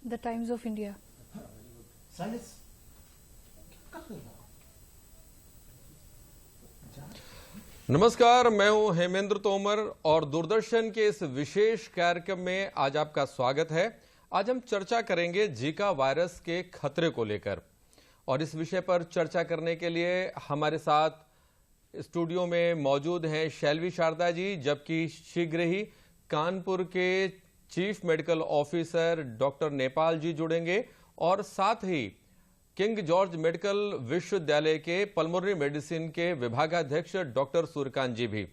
The times of India. नमस्कार, मैं हूं हेमेंद्र तोमर और दूरदर्शन के इस विशेष कार्यक्रम में आज आपका स्वागत है। आज हम चर्चा करेंगे जीका वायरस के खतरे को लेकर, और इस विषय पर चर्चा करने के लिए हमारे साथ स्टूडियो में मौजूद हैं शैलवी शारदा जी, जबकि शीघ्र ही कानपुर के chief medical officer doctor Nepal ji जुड़ेंगे, और साथ ही किंग जॉर्ज मेडिकल विश्वविद्यालय के पल्मोनरी मेडिसिन के विभागाध्यक्ष डॉक्टर सूर्यकांत जी भी।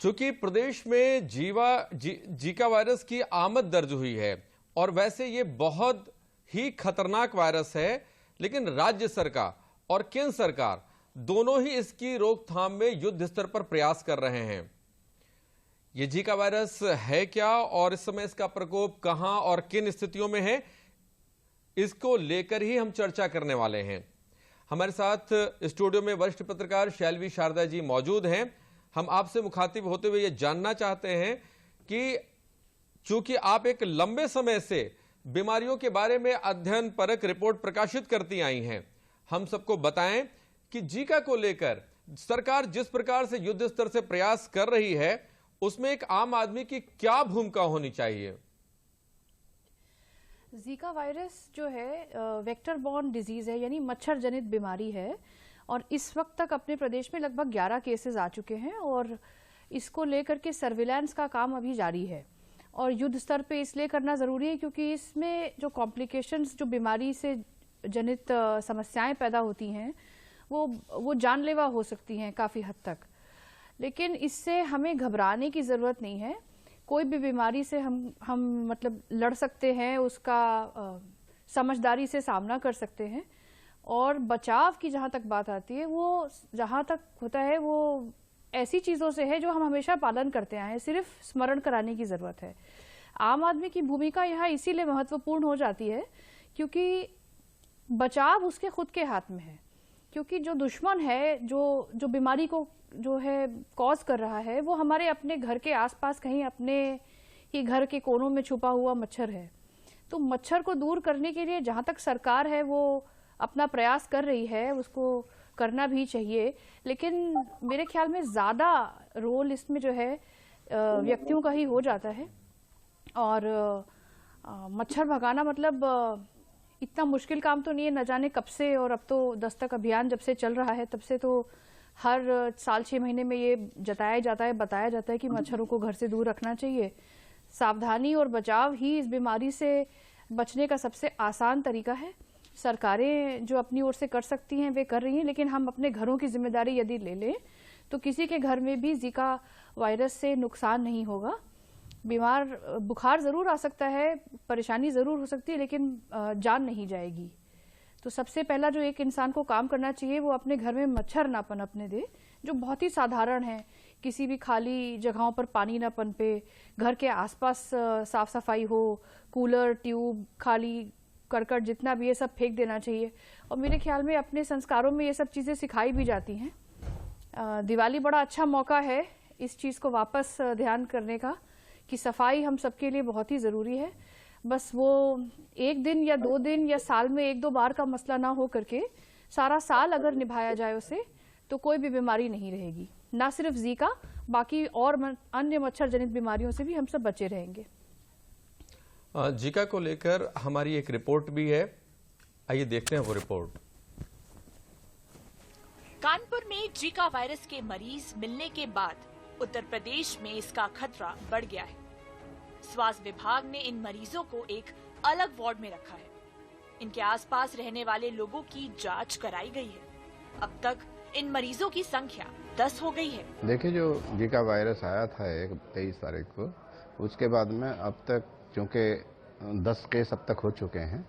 चूंकि प्रदेश में जीका वायरस की आमद दर्ज हुई है, और वैसे ये बहुत ही खतरनाक वायरस है, लेकिन राज्य सरकार और केंद्र सरकार दोनों ही इसकी रोकथाम में युद्ध स्तर पर प्रयास कर रहे हैं। ये जीका वायरस है क्या, और इस समय इसका प्रकोप कहां और किन स्थितियों में है, इसको लेकर ही हम चर्चा करने वाले हैं। हमारे साथ स्टूडियो में वरिष्ठ पत्रकार शैलवी शारदा जी मौजूद हैं। हम आपसे मुखातिब होते हुए ये जानना चाहते हैं कि चूंकि आप एक लंबे समय से बीमारियों के बारे में अध्ययन परक रिपोर्ट प्रकाशित करती आई हैं, हम सबको बताएं कि जीका को लेकर सरकार जिस प्रकार से युद्ध स्तर से प्रयास कर रही है, उसमें एक आम आदमी की क्या भूमिका होनी चाहिए। जीका वायरस जो है वेक्टर बॉर्न डिजीज है, यानी मच्छर जनित बीमारी है, और इस वक्त तक अपने प्रदेश में लगभग 11 केसेस आ चुके हैं, और इसको लेकर के सर्विलांस का काम अभी जारी है। और युद्ध स्तर पे इसलिए करना जरूरी है क्योंकि इसमें जो कॉम्प्लिकेशंस, जो बीमारी से जनित समस्याएं पैदा होती हैं, वो जानलेवा हो सकती हैं काफी हद तक। लेकिन इससे हमें घबराने की जरूरत नहीं है। कोई भी बीमारी से हम मतलब लड़ सकते हैं, उसका समझदारी से सामना कर सकते हैं। और बचाव की जहां तक बात आती है, वो जहां तक होता है वो ऐसी चीजों से है जो हम हमेशा पालन करते आए हैं, सिर्फ स्मरण कराने की जरूरत है। आम आदमी की भूमिका यहाँ इसीलिए महत्वपूर्ण हो जाती है क्योंकि बचाव उसके खुद के हाथ में है। क्योंकि जो दुश्मन है, जो बीमारी को जो है कॉज कर रहा है, वो हमारे अपने घर के आसपास कहीं अपने ही घर के कोनों में छुपा हुआ मच्छर है। तो मच्छर को दूर करने के लिए जहां तक सरकार है वो अपना प्रयास कर रही है, उसको करना भी चाहिए। लेकिन मेरे ख्याल में ज्यादा रोल इसमें जो है व्यक्तियों का ही हो जाता है। और मच्छर भगाना मतलब इतना मुश्किल काम तो नहीं है, न जाने कब से। और अब तो दस्तक अभियान जब से चल रहा है, तब से तो हर साल 6 महीने में ये जताया जाता है, बताया जाता है कि मच्छरों को घर से दूर रखना चाहिए। सावधानी और बचाव ही इस बीमारी से बचने का सबसे आसान तरीका है। सरकारें जो अपनी ओर से कर सकती हैं वे कर रही हैं, लेकिन हम अपने घरों की जिम्मेदारी यदि ले लें तो किसी के घर में भी जीका वायरस से नुकसान नहीं होगा। बुखार जरूर आ सकता है, परेशानी जरूर हो सकती है, लेकिन जान नहीं जाएगी। तो सबसे पहला जो एक इंसान को काम करना चाहिए वो अपने घर में मच्छर ना पनपने दे, जो बहुत ही साधारण है। किसी भी खाली जगहों पर पानी ना पनपे, घर के आसपास साफ सफाई हो, कूलर, ट्यूब, खाली करकट जितना भी है सब फेंक देना चाहिए। और मेरे ख्याल में अपने संस्कारों में ये सब चीजें सिखाई भी जाती हैं। दिवाली बड़ा अच्छा मौका है इस चीज को वापस ध्यान करने का कि सफाई हम सबके लिए बहुत ही जरूरी है। बस वो एक दिन या 2 दिन या साल में 1-2 बार का मसला ना हो करके सारा साल अगर निभाया जाए उसे, तो कोई भी बीमारी नहीं रहेगी। ना सिर्फ जीका, बाकी और अन्य मच्छर जनित बीमारियों से भी हम सब बचे रहेंगे। जीका को लेकर हमारी एक रिपोर्ट भी है, आइए देखते हैं वो रिपोर्ट। कानपुर में जीका वायरस के मरीज मिलने के बाद उत्तर प्रदेश में इसका खतरा बढ़ गया है। स्वास्थ्य विभाग ने इन मरीजों को एक अलग वार्ड में रखा है। इनके आसपास रहने वाले लोगों की जांच कराई गई है। अब तक इन मरीजों की संख्या 10 हो गई है। देखिए, जो जीका वायरस आया था 23 तारीख को, उसके बाद में अब तक चूँकि 10 केस अब तक हो चुके हैं।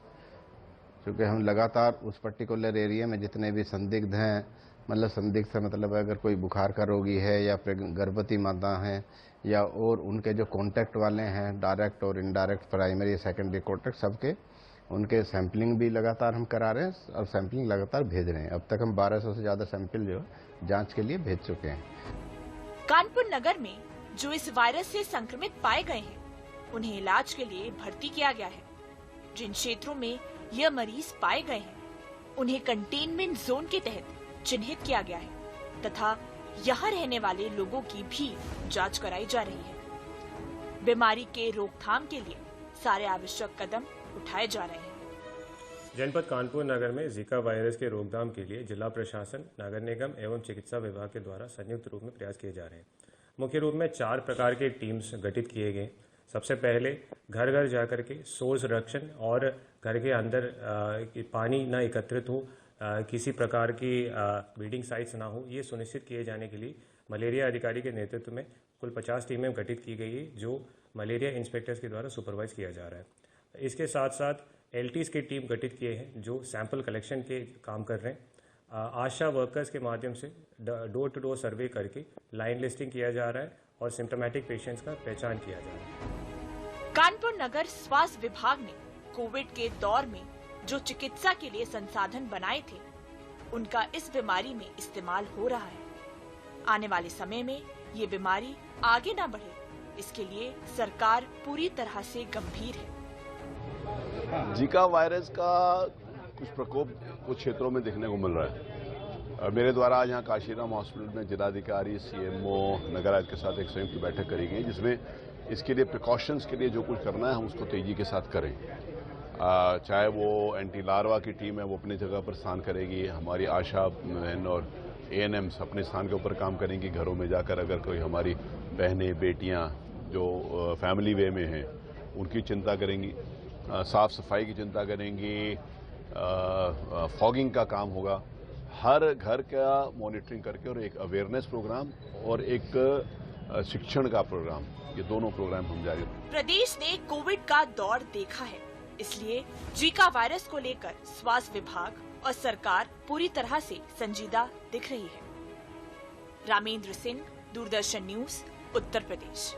क्योंकि हम लगातार उस पर्टिकुलर एरिया में जितने भी संदिग्ध हैं, मतलब संदिग्ध से मतलब अगर कोई बुखार का रोगी है या गर्भवती माता हैं या और उनके जो कांटेक्ट वाले हैं, डायरेक्ट और इनडायरेक्ट, प्राइमरी सेकेंडरी कांटेक्ट, सबके उनके सैंपलिंग भी लगातार हम करा रहे हैं और सैंपलिंग लगातार भेज रहे हैं। अब तक हम 1200 से ज्यादा सैंपल जो जांच के लिए भेज चुके हैं। कानपुर नगर में जो इस वायरस से संक्रमित पाए गए हैं, उन्हें इलाज के लिए भर्ती किया गया है। जिन क्षेत्रों में यह मरीज पाए गए हैं उन्हें कंटेनमेंट जोन के तहत चिन्हित किया गया है तथा यहाँ रहने वाले लोगों की भी जांच कराई जा रही है। बीमारी के रोकथाम के लिए सारे आवश्यक कदम उठाए जा रहे हैं। जनपद कानपुर नगर में जीका वायरस के रोकथाम के लिए जिला प्रशासन, नगर निगम एवं चिकित्सा विभाग के द्वारा संयुक्त रूप में प्रयास किए जा रहे हैं। मुख्य रूप में 4 प्रकार के टीम्स गठित किए गए। सबसे पहले घर घर जाकर के सोर्स रिडक्शन और घर के अंदर पानी न एकत्रित हो, किसी प्रकार की ब्रीडिंग साइट्स ना हो, ये सुनिश्चित किए जाने के लिए मलेरिया अधिकारी के नेतृत्व में कुल 50 टीमें गठित की गई है, जो मलेरिया इंस्पेक्टर्स के द्वारा सुपरवाइज किया जा रहा है। इसके साथ साथ एलटीज की टीम गठित किए हैं जो सैंपल कलेक्शन के काम कर रहे हैं। आशा वर्कर्स के माध्यम से डोर टू डोर सर्वे करके लाइन लिस्टिंग किया जा रहा है और सिम्टोमेटिक पेशेंट्स का पहचान किया जा रहा है। कानपुर नगर स्वास्थ्य विभाग ने कोविड के दौर में जो चिकित्सा के लिए संसाधन बनाए थे उनका इस बीमारी में इस्तेमाल हो रहा है। आने वाले समय में ये बीमारी आगे न बढ़े, इसके लिए सरकार पूरी तरह से गंभीर है। जीका वायरस का कुछ प्रकोप कुछ क्षेत्रों में देखने को मिल रहा है। मेरे द्वारा आज यहाँ काशीराम हॉस्पिटल में जिलाधिकारी, सीएमओ, नगर आयुक्त के साथ एक संयुक्त बैठक करी गई, जिसमें इसके लिए प्रिकॉशंस के लिए जो कुछ करना है हम उसको तेजी के साथ करें। चाहे वो एंटी लार्वा की टीम है वो अपनी जगह पर स्थान करेगी, हमारी आशा बहन और एएनएम्स अपने स्थान के ऊपर काम करेंगी। घरों में जाकर अगर कोई हमारी बहनें, बेटियां जो फैमिली वे में हैं उनकी चिंता करेंगी, साफ सफाई की चिंता करेंगी, फॉगिंग का काम होगा, हर घर का मॉनिटरिंग करके, और एक अवेयरनेस प्रोग्राम और एक शिक्षण का प्रोग्राम, ये दोनों प्रोग्राम हम जारी रखेंगे। प्रदेश ने कोविड का दौर देखा है, इसलिए जीका वायरस को लेकर स्वास्थ्य विभाग और सरकार पूरी तरह से संजीदा दिख रही है। रामेंद्र सिंह, दूरदर्शन न्यूज, उत्तर प्रदेश।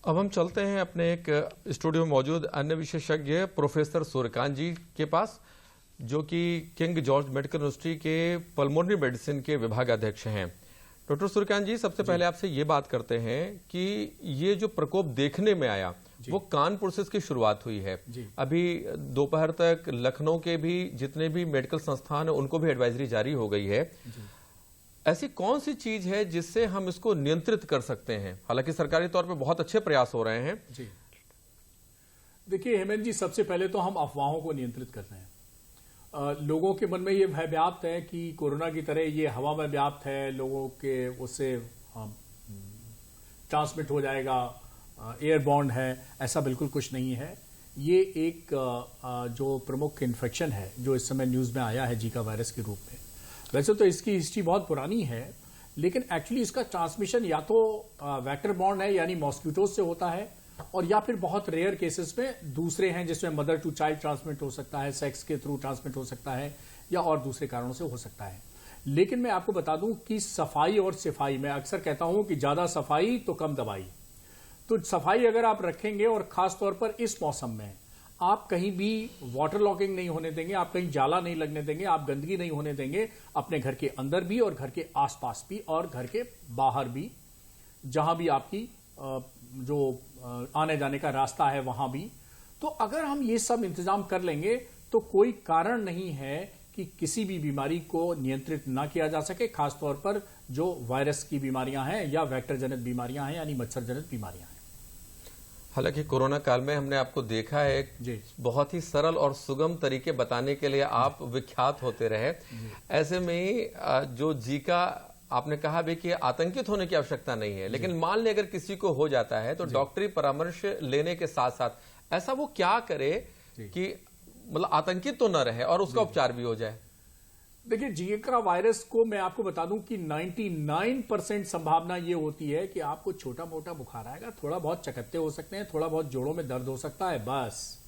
अब हम चलते हैं अपने एक स्टूडियो में मौजूद अन्य विशेषज्ञ प्रोफेसर सूर्यकांत जी के पास, जो कि किंग जॉर्ज मेडिकल यूनिवर्सिटी के पल्मोनरी मेडिसिन के विभागाध्यक्ष हैं। डॉक्टर सूर्यकांत जी, सबसे पहले आपसे ये बात करते हैं कि ये जो प्रकोप देखने में आया वो कानपुर से इसकी शुरुआत हुई है। अभी दोपहर तक लखनऊ के भी जितने भी मेडिकल संस्थान है उनको भी एडवाइजरी जारी हो गई है। ऐसी कौन सी चीज है जिससे हम इसको नियंत्रित कर सकते हैं? हालांकि सरकारी तौर पे बहुत अच्छे प्रयास हो रहे हैं। जी देखिए हेमंत जी, सबसे पहले तो हम अफवाहों को नियंत्रित कर रहे हैं। लोगों के मन में ये भय व्याप्त है कि कोरोना की तरह ये हवा में व्याप्त है, लोगों के उससे ट्रांसमिट हो जाएगा, एयरबॉर्न है। ऐसा बिल्कुल कुछ नहीं है। ये एक जो प्रमुख इन्फेक्शन है जो इस समय न्यूज में आया है जीका वायरस के रूप में, वैसे तो इसकी हिस्ट्री बहुत पुरानी है, लेकिन एक्चुअली इसका ट्रांसमिशन या तो वेक्टर बॉर्न है यानी मॉस्किटोज से होता है, और या फिर बहुत रेयर केसेस में दूसरे हैं जिसमें मदर टू चाइल्ड ट्रांसमिट हो सकता है, सेक्स के थ्रू ट्रांसमिट हो सकता है, या और दूसरे कारणों से हो सकता है। लेकिन मैं आपको बता दूं कि सफाई और सिफाई, मैं अक्सर कहता हूं कि ज्यादा सफाई तो कम दवाई। तो सफाई अगर आप रखेंगे, और खास तौर पर इस मौसम में आप कहीं भी वाटर लॉकिंग नहीं होने देंगे, आप कहीं जाला नहीं लगने देंगे, आप गंदगी नहीं होने देंगे, अपने घर के अंदर भी और घर के आसपास भी और घर के बाहर भी, जहां भी आपकी जो आने जाने का रास्ता है वहां भी। तो अगर हम ये सब इंतजाम कर लेंगे तो कोई कारण नहीं है कि किसी भी बीमारी को नियंत्रित ना किया जा सके, खासतौर पर जो वायरस की बीमारियां हैं या वेक्टर जनित बीमारियां हैं यानी मच्छर जनित बीमारियां हैं। हालांकि कोरोना काल में हमने आपको देखा है बहुत ही सरल और सुगम तरीके बताने के लिए आप विख्यात होते रहे। ऐसे में जो जीका, आपने कहा भी कि आतंकित होने की आवश्यकता नहीं है, लेकिन मान ले अगर किसी को हो जाता है तो डॉक्टरी परामर्श लेने के साथ साथ ऐसा वो क्या करे कि मतलब आतंकित तो न रहे और उसका उपचार भी हो जाए? देखिए, जीका वायरस को मैं आपको बता दूं कि 99% संभावना ये होती है कि आपको छोटा मोटा बुखार आएगा, थोड़ा बहुत चकत्ते हो सकते हैं, थोड़ा बहुत जोड़ों में दर्द हो सकता है, बस।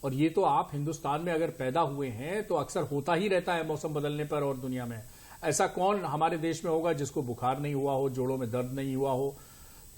और ये तो आप हिंदुस्तान में अगर पैदा हुए हैं तो अक्सर होता ही रहता है मौसम बदलने पर, और दुनिया में ऐसा कौन हमारे देश में होगा जिसको बुखार नहीं हुआ हो, जोड़ों में दर्द नहीं हुआ हो।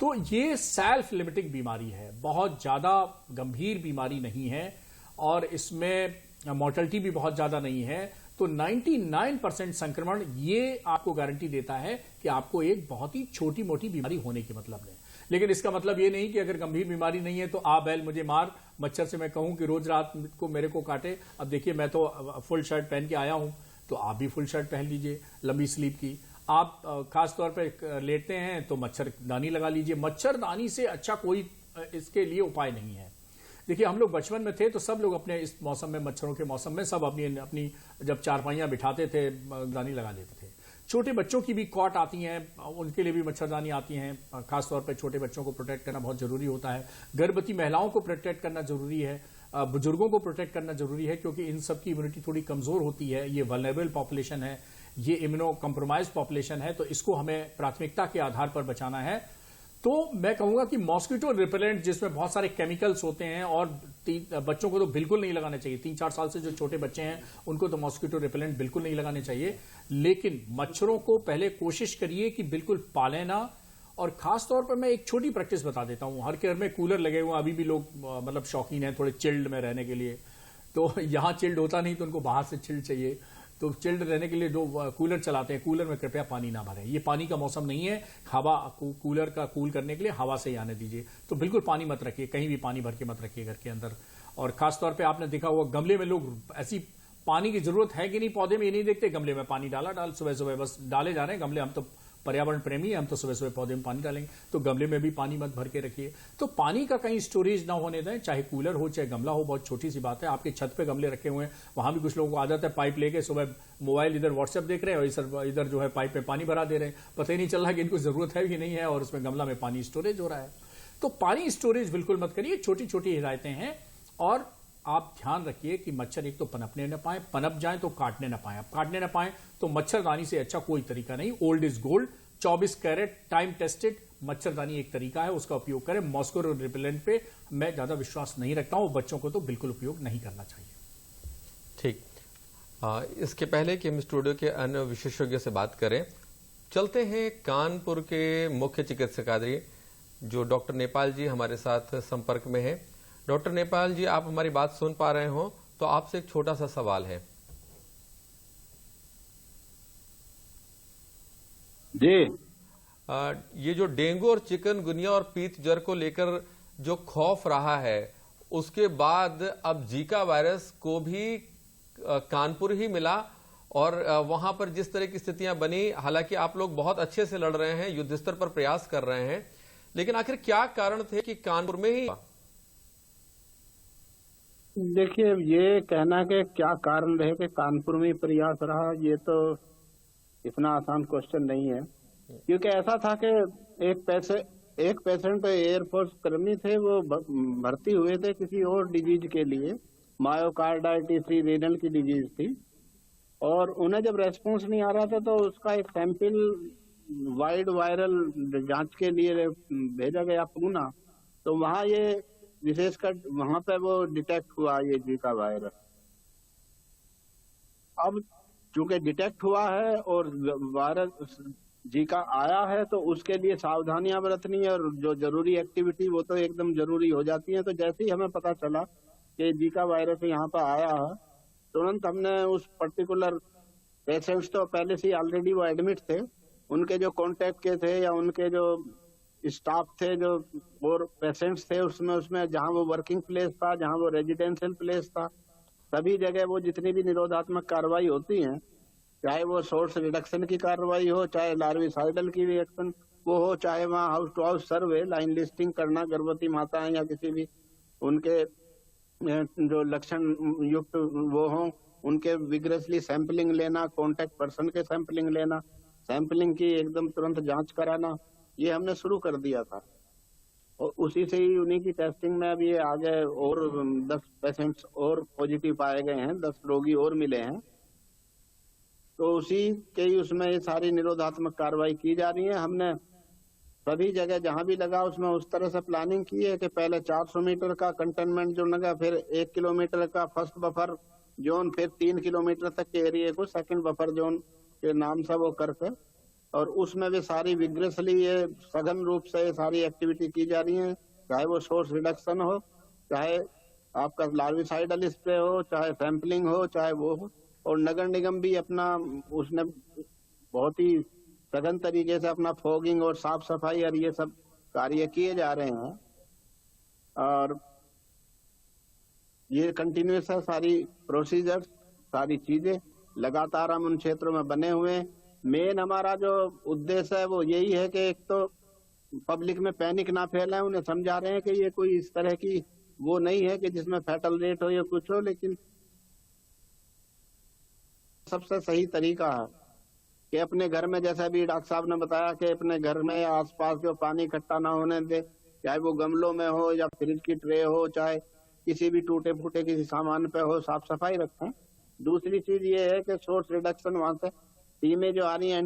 तो ये सेल्फ लिमिटिंग बीमारी है, बहुत ज्यादा गंभीर बीमारी नहीं है, और इसमें मॉर्टेलिटी भी बहुत ज्यादा नहीं है। तो 99% संक्रमण ये आपको गारंटी देता है कि आपको एक बहुत ही छोटी मोटी बीमारी होने की मतलब है। लेकिन इसका मतलब ये नहीं कि अगर गंभीर बीमारी नहीं है तो आ बैल मुझे मार, मच्छर से मैं कहूं कि रोज रात को मेरे को काटे। अब देखिए मैं तो फुल शर्ट पहन के आया हूं, तो आप भी फुल शर्ट पहन लीजिए लंबी स्लीव की। आप खास तौर पे लेटते हैं तो मच्छरदानी लगा लीजिए। मच्छरदानी से अच्छा कोई इसके लिए उपाय नहीं है। देखिए हम लोग बचपन में थे तो सब लोग अपने इस मौसम में, मच्छरों के मौसम में, सब अपनी जब चारपाइयां बिठाते थे दानी लगा लेते थे। छोटे बच्चों की भी कॉट आती हैं, उनके लिए भी मच्छरदानी आती हैं। खासतौर पर छोटे बच्चों को प्रोटेक्ट करना बहुत जरूरी होता है। गर्भवती महिलाओं को प्रोटेक्ट करना जरूरी है, बुजुर्गों को प्रोटेक्ट करना जरूरी है, क्योंकि इन सब की इम्यूनिटी थोड़ी कमजोर होती है। ये वल्नरेबल पॉपुलेशन है, ये इम्यूनो कॉम्प्रोमाइज पॉपुलेशन है, तो इसको हमें प्राथमिकता के आधार पर बचाना है। तो मैं कहूंगा कि मॉस्किटो रिपेलेंट जिसमें बहुत सारे केमिकल्स होते हैं, और बच्चों को तो बिल्कुल नहीं लगाना चाहिए। 3-4 साल से जो छोटे बच्चे हैं उनको तो मॉस्किटो रिपेलेंट बिल्कुल नहीं लगाने चाहिए। लेकिन मच्छरों को पहले कोशिश करिए कि बिल्कुल पालें ना। और खास तौर पर मैं एक छोटी प्रैक्टिस बता देता हूं। हर घर में कूलर लगे हुए हैं, अभी भी लोग मतलब शौकीन हैं थोड़े चिल्ड में रहने के लिए। तो यहां चिल्ड होता नहीं तो उनको बाहर से चिल्ड चाहिए। तो चिल्ड रहने के लिए जो कूलर चलाते हैं, कूलर में कृपया पानी ना भरें। ये पानी का मौसम नहीं है, हवा कूलर का कूल करने के लिए हवा से ही आने दीजिए। तो बिल्कुल पानी मत रखिए, कहीं भी पानी भर के मत रखिए घर के अंदर। और खासतौर पे आपने देखा हुआ गमले में लोग ऐसी पानी की जरूरत है कि नहीं पौधे में, ये नहीं देखते। गमले में पानी डाल सुबह सुबह बस डाले जा रहे हैं गमले। हम तो पर्यावरण प्रेमी, हम तो सुबह सुबह पौधे में पानी डालेंगे, तो गमले में भी पानी मत भर के रखिए। तो पानी का कहीं स्टोरेज ना होने दें, चाहे कूलर हो चाहे गमला हो। बहुत छोटी सी बात है। आपके छत पे गमले रखे हुए हैं, वहां भी कुछ लोगों को आदत है पाइप लेके सुबह मोबाइल इधर व्हाट्सएप देख रहे हैं और इधर जो है पाइप में पानी भरा दे रहे हैं। पता ही नहीं चल रहा कि इनको जरूरत है कि नहीं है, और उसमें गमला में पानी स्टोरेज हो रहा है। तो पानी स्टोरेज बिल्कुल मत करिए। छोटी छोटी हिदायतें हैं। और आप ध्यान रखिए कि मच्छर एक तो पनपने न पाए, पनप जाए तो काटने न पाए। अब काटने न पाए तो मच्छरदानी से अच्छा कोई तरीका नहीं। Old is gold, 24 carat time tested मच्छरदानी एक तरीका है, उसका उपयोग करें। मॉस्किटो रिपेलेंट पे मैं ज्यादा विश्वास नहीं रखता हूं, बच्चों को तो बिल्कुल उपयोग नहीं करना चाहिए। ठीक, इसके पहले कि हम स्टूडियो के अन्य विशेषज्ञों से बात करें, चलते हैं कानपुर के मुख्य चिकित्साधिकारी जो डॉक्टर नेपाल जी हमारे साथ संपर्क में है। डॉक्टर नेपाल जी, आप हमारी बात सुन पा रहे हो तो आपसे एक छोटा सा सवाल है। जी, ये जो डेंगू और चिकनगुनिया और पीत ज्वर को लेकर जो खौफ रहा है, उसके बाद अब जीका वायरस को भी कानपुर ही मिला, और वहां पर जिस तरह की स्थितियां बनी, हालांकि आप लोग बहुत अच्छे से लड़ रहे हैं, युद्ध स्तर पर प्रयास कर रहे हैं, लेकिन आखिर क्या कारण थे कि कानपुर में ही? देखिए, ये कहना कि क्या कारण रहे कि कानपुर में प्रयास रहा, ये तो इतना आसान क्वेश्चन नहीं है। क्योंकि ऐसा था कि एक पेशेंट एयरफोर्स कर्मी थे, वो भर्ती हुए थे किसी और डिजीज के लिए, मायोकार्डाइटिस रीनल की डिजीज थी, और उन्हें जब रेस्पॉन्स नहीं आ रहा था तो उसका एक सैंपल वाइड वायरल जांच के लिए भेजा गया पूना। तो वहाँ ये विशेषकर वहां पे वो डिटेक्ट हुआ ये जीका वायरस। अब चूंकि डिटेक्ट हुआ है और वायरस जीका आया है, तो उसके लिए सावधानियां बरतनी है, और जो जरूरी एक्टिविटी वो तो एकदम जरूरी हो जाती है। तो जैसे ही हमें पता चला कि जीका वायरस यहाँ पर आया है, तुरंत हमने उस पर्टिकुलर पेशेंट्स, तो पहले से ऑलरेडी वो एडमिट थे, उनके जो कॉन्टेक्ट के थे या उनके जो स्टाफ थे, जो और पेशेंट्स थे, उसमें जहाँ वो वर्किंग प्लेस था, जहाँ वो रेजिडेंशियल प्लेस था, सभी जगह वो जितनी भी निरोधात्मक कार्रवाई होती है, चाहे वो सोर्स रिडक्शन की कार्रवाई हो, चाहे लार्विसाइडल की रिएक्शन वो हो, चाहे वहाँ house to house survey, line listing करना, गर्भवती माताएं या किसी भी उनके जो लक्षण युक्त वो हो, उनके विग्रेसली सैंपलिंग लेना, कॉन्टेक्ट पर्सन के सैंपलिंग लेना, सैंपलिंग की एकदम तुरंत जांच कराना, ये हमने शुरू कर दिया था। और उसी से ही उन्हीं की टेस्टिंग में अब ये आगे और 10 पेशेंट्स और पॉजिटिव पाए गए हैं, 10 रोगी और मिले हैं। तो उसी के ही उसमें ये सारी निरोधात्मक कार्रवाई की जा रही है। हमने सभी जगह जहां भी लगा उसमें उस तरह से प्लानिंग की है कि पहले 400 मीटर का कंटेनमेंट जोन लगा, फिर 1 किलोमीटर का फर्स्ट बफर जोन, फिर 3 किलोमीटर तक के एरिया को सेकंड बफर जोन के नाम से वो करके, और उसमें भी सारी विग्रेसली ये सघन रूप से ये सारी एक्टिविटी की जा रही है, चाहे वो सोर्स रिडक्शन हो, चाहे आपका लार्विसाइडल स्प्रे हो, चाहे सैंपलिंग हो, चाहे वो हो। और नगर निगम भी अपना उसने बहुत ही सघन तरीके से अपना फॉगिंग और साफ सफाई और ये सब कार्य किए जा रहे हैं और ये कंटिन्यूस है, सारी प्रोसीजर, सारी चीजें लगातार हम उन क्षेत्रों में बने हुए हैं। मेन हमारा जो उद्देश्य है वो यही है कि एक तो पब्लिक में पैनिक ना फैलाए, उन्हें समझा रहे हैं कि ये कोई इस तरह की वो नहीं है कि जिसमें फैटल रेट हो या कुछ हो, लेकिन सबसे सही तरीका है कि अपने घर में, जैसा भी डॉक्टर साहब ने बताया, कि अपने घर में आसपास जो पानी इकट्ठा ना होने दे, चाहे वो गमलों में हो या फ्रिज की ट्रे हो, चाहे किसी भी टूटे फूटे किसी सामान पे हो, साफ सफाई रखें। दूसरी चीज ये है कि सोर्स रिडक्शन, वहां से टीमें जो आ रही हैं,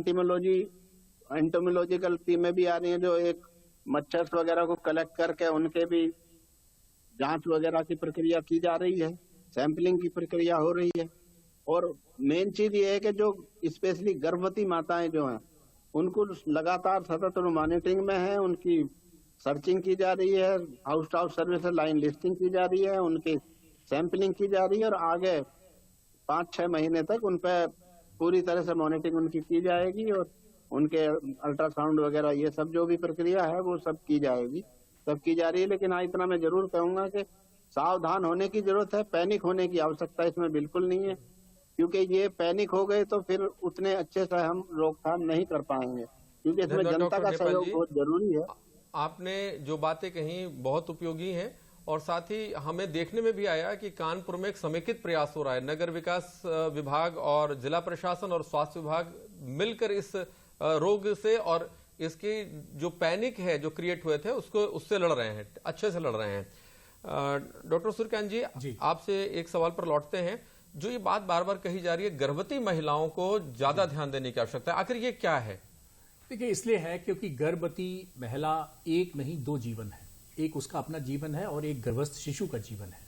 एंटोमोलॉजिकल टीमें भी आ रही हैं, जो एक मच्छर वगैरह को कलेक्ट करके उनके भी जांच वगैरह की प्रक्रिया की जा रही है, सैंपलिंग की प्रक्रिया हो रही है। और मेन चीज ये है कि जो स्पेशली गर्भवती माताएं जो हैं, उनको लगातार सतत मॉनिटरिंग में है, उनकी सर्चिंग की जा रही है, house to house service line listing की जा रही है, उनकी सैंपलिंग की जा रही है और आगे 5-6 महीने तक उन पर पूरी तरह से मॉनिटरिंग उनकी की जाएगी और उनके अल्ट्रासाउंड वगैरह ये सब जो भी प्रक्रिया है वो सब की जाएगी, सब की जा रही है। लेकिन हाँ, इतना मैं जरूर कहूंगा कि सावधान होने की जरूरत है, पैनिक होने की आवश्यकता इसमें बिल्कुल नहीं है, क्योंकि ये पैनिक हो गए तो फिर उतने अच्छे से हम रोकथाम नहीं कर पाएंगे, क्योंकि इसमें जनता का सहयोग बहुत जरूरी है। आपने जो बातें कही बहुत उपयोगी हैं और साथ ही हमें देखने में भी आया कि कानपुर में एक समेकित प्रयास हो रहा है। नगर विकास विभाग और जिला प्रशासन और स्वास्थ्य विभाग मिलकर इस रोग से और इसकी जो पैनिक है जो क्रिएट हुए थे उससे लड़ रहे हैं, अच्छे से लड़ रहे हैं। डॉक्टर सूर्यकांत जी, आपसे एक सवाल पर लौटते हैं। जो ये बात बार बार कही जा रही है, गर्भवती महिलाओं को ज्यादा ध्यान देने की आवश्यकता है, आखिर ये क्या है? देखिए, इसलिए है क्योंकि गर्भवती महिला एक नहीं 2 जीवन है, एक उसका अपना जीवन है और एक गर्भस्थ शिशु का जीवन है।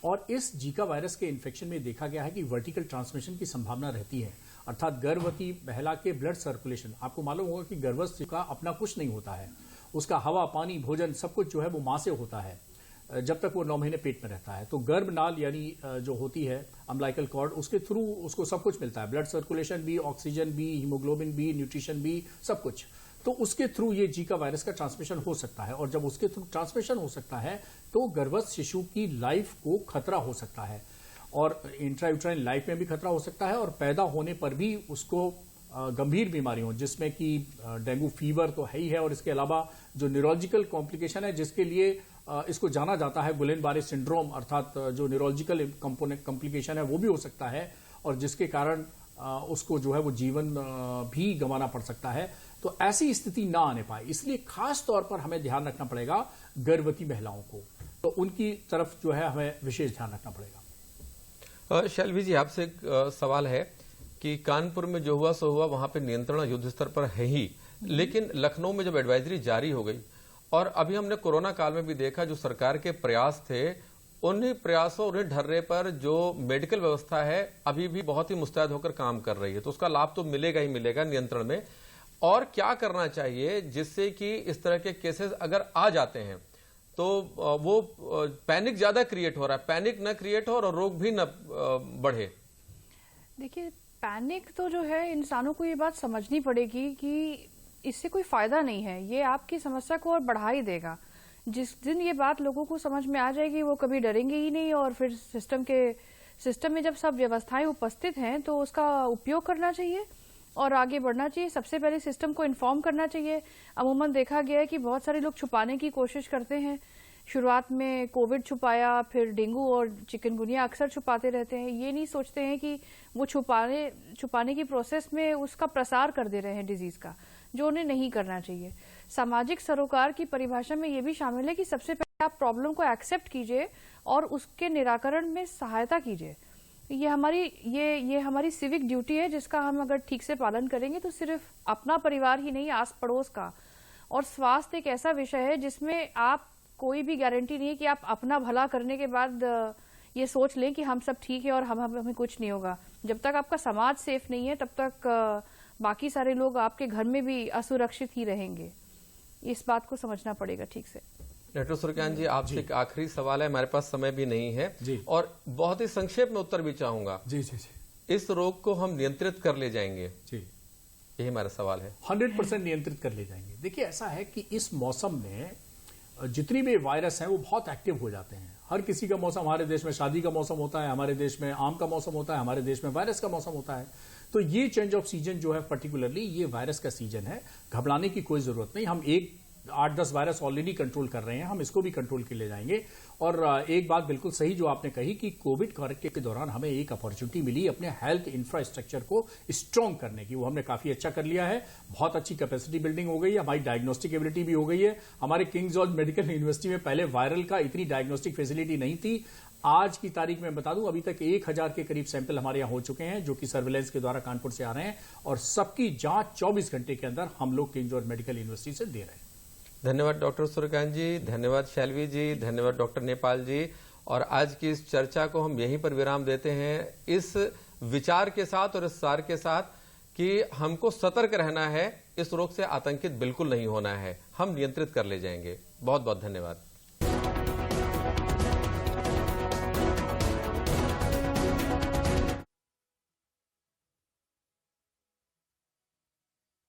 और इस जीका वायरस के इन्फेक्शन में देखा गया है कि वर्टिकल ट्रांसमिशन की संभावना रहती है, अर्थात गर्भवती महिला के ब्लड सर्कुलेशन, आपको मालूम होगा कि गर्भस्थ का अपना कुछ नहीं होता है, उसका हवा, पानी, भोजन सब कुछ जो है वो मां से होता है जब तक वो 9 महीने पेट में रहता है। तो गर्भनाल यानी जो होती है अम्बिलिकल कॉर्ड, उसके थ्रू उसको सब कुछ मिलता है, ब्लड सर्कुलेशन भी, ऑक्सीजन भी, हीमोग्लोबिन भी, न्यूट्रिशन भी, सब कुछ। तो उसके थ्रू ये जीका वायरस का ट्रांसमिशन हो सकता है और जब उसके थ्रू ट्रांसमिशन हो सकता है तो गर्भस्थ शिशु की लाइफ को खतरा हो सकता है और इंट्रायूट्राइन लाइफ में भी खतरा हो सकता है और पैदा होने पर भी उसको गंभीर बीमारी हो, जिसमें कि डेंगू फीवर तो है ही है और इसके अलावा जो न्यूरोलॉजिकल कॉम्प्लिकेशन है जिसके लिए इसको जाना जाता है गुलेन-बारे सिंड्रोम, अर्थात जो न्यूरोलॉजिकल कॉम्प्लिकेशन है वो भी हो सकता है और जिसके कारण उसको जो है वो जीवन भी गंवाना पड़ सकता है। तो ऐसी स्थिति ना आने पाए, इसलिए खास तौर पर हमें ध्यान रखना पड़ेगा गर्भवती महिलाओं को, तो उनकी तरफ जो है हमें विशेष ध्यान रखना पड़ेगा। शैलवी जी, आपसे एक सवाल है कि कानपुर में जो हुआ सो हुआ, वहां पे नियंत्रण युद्ध स्तर पर है ही, लेकिन लखनऊ में जब एडवाइजरी जारी हो गई और अभी हमने कोरोना काल में भी देखा जो सरकार के प्रयास थे, उन्हीं प्रयासों, उन्हीं ढर्रे पर जो मेडिकल व्यवस्था है अभी भी बहुत ही मुस्तैद होकर काम कर रही है, तो उसका लाभ तो मिलेगा ही मिलेगा नियंत्रण में। और क्या करना चाहिए जिससे कि इस तरह के केसेस अगर आ जाते हैं तो वो पैनिक ज्यादा क्रिएट हो रहा है, पैनिक न क्रिएट हो और रोग भी न बढ़े? देखिए, पैनिक तो जो है इंसानों को ये बात समझनी पड़ेगी कि इससे कोई फायदा नहीं है, ये आपकी समस्या को और बढ़ा ही देगा। जिस दिन ये बात लोगों को समझ में आ जाएगी वो कभी डरेंगे ही नहीं और फिर सिस्टम में जब सब व्यवस्थाएं उपस्थित हैं तो उसका उपयोग करना चाहिए और आगे बढ़ना चाहिए। सबसे पहले सिस्टम को इन्फॉर्म करना चाहिए। अमूमन देखा गया है कि बहुत सारे लोग छुपाने की कोशिश करते हैं। शुरुआत में कोविड छुपाया, फिर डेंगू और चिकनगुनिया अक्सर छुपाते रहते हैं। ये नहीं सोचते हैं कि वो छुपाने की प्रोसेस में उसका प्रसार कर दे रहे हैं डिजीज का, जो उन्हें नहीं करना चाहिए। सामाजिक सरोकार की परिभाषा में ये भी शामिल है कि सबसे पहले आप प्रॉब्लम को एक्सेप्ट कीजिए और उसके निराकरण में सहायता कीजिए। ये हमारी सिविक ड्यूटी है जिसका हम अगर ठीक से पालन करेंगे तो सिर्फ अपना परिवार ही नहीं, आस पड़ोस का। और स्वास्थ्य एक ऐसा विषय है जिसमें आप कोई भी गारंटी नहीं है कि आप अपना भला करने के बाद ये सोच लें कि हम सब ठीक है और हमें कुछ नहीं होगा। जब तक आपका समाज सेफ नहीं है तब तक बाकी सारे लोग आपके घर में भी असुरक्षित ही रहेंगे। इस बात को समझना पड़ेगा ठीक से। डॉक्टर सूर्यकांत जी, आपसे एक आखिरी सवाल है, हमारे पास समय भी नहीं है जी, और बहुत ही संक्षेप में उत्तर भी चाहूंगा। जी जी जी। इस रोग को हम नियंत्रित कर ले जाएंगे, जी, यही हमारा सवाल है। 100% नियंत्रित कर ले जाएंगे। देखिए, ऐसा है कि इस मौसम में जितनी भी वायरस हैं वो बहुत एक्टिव हो जाते हैं। हर किसी का मौसम, हमारे देश में शादी का मौसम होता है, हमारे देश में आम का मौसम होता है, हमारे देश में वायरस का मौसम होता है। तो ये चेंज ऑफ सीजन जो है, पर्टिकुलरली ये वायरस का सीजन है, घबराने की कोई जरूरत नहीं। हम 8-10 वायरस ऑलरेडी कंट्रोल कर रहे हैं, हम इसको भी कंट्रोल के ले जाएंगे। और एक बात बिल्कुल सही जो आपने कही कि कोविड के दौरान हमें एक अपॉर्चुनिटी मिली अपने हेल्थ इंफ्रास्ट्रक्चर को स्ट्रांग करने की, वो हमने काफी अच्छा कर लिया है। बहुत अच्छी कैपेसिटी बिल्डिंग हो गई है, हमारी डायग्नोस्टिक एबिलिटी भी हो गई है। हमारे किंग जॉर्ज मेडिकल यूनिवर्सिटी में पहले वायरल का इतनी डायग्नोस्टिक फैसिलिटी नहीं थी। आज की तारीख में बता दूं, अभी तक 1000 के करीब सैंपल हमारे यहां हो चुके हैं, जो कि सर्विलेंस के द्वारा कानपुर से आ रहे हैं, और सबकी जांच 24 घंटे के अंदर हम लोग किंग जॉर्ज मेडिकल यूनिवर्सिटी से दे रहे हैं। धन्यवाद डॉक्टर सूर्यकांत जी, धन्यवाद शैलवी जी, धन्यवाद डॉक्टर नेपाल जी। और आज की इस चर्चा को हम यहीं पर विराम देते हैं, इस विचार के साथ और इस सार के साथ कि हमको सतर्क रहना है, इस रोग से आतंकित बिल्कुल नहीं होना है, हम नियंत्रित कर ले जाएंगे। बहुत बहुत धन्यवाद।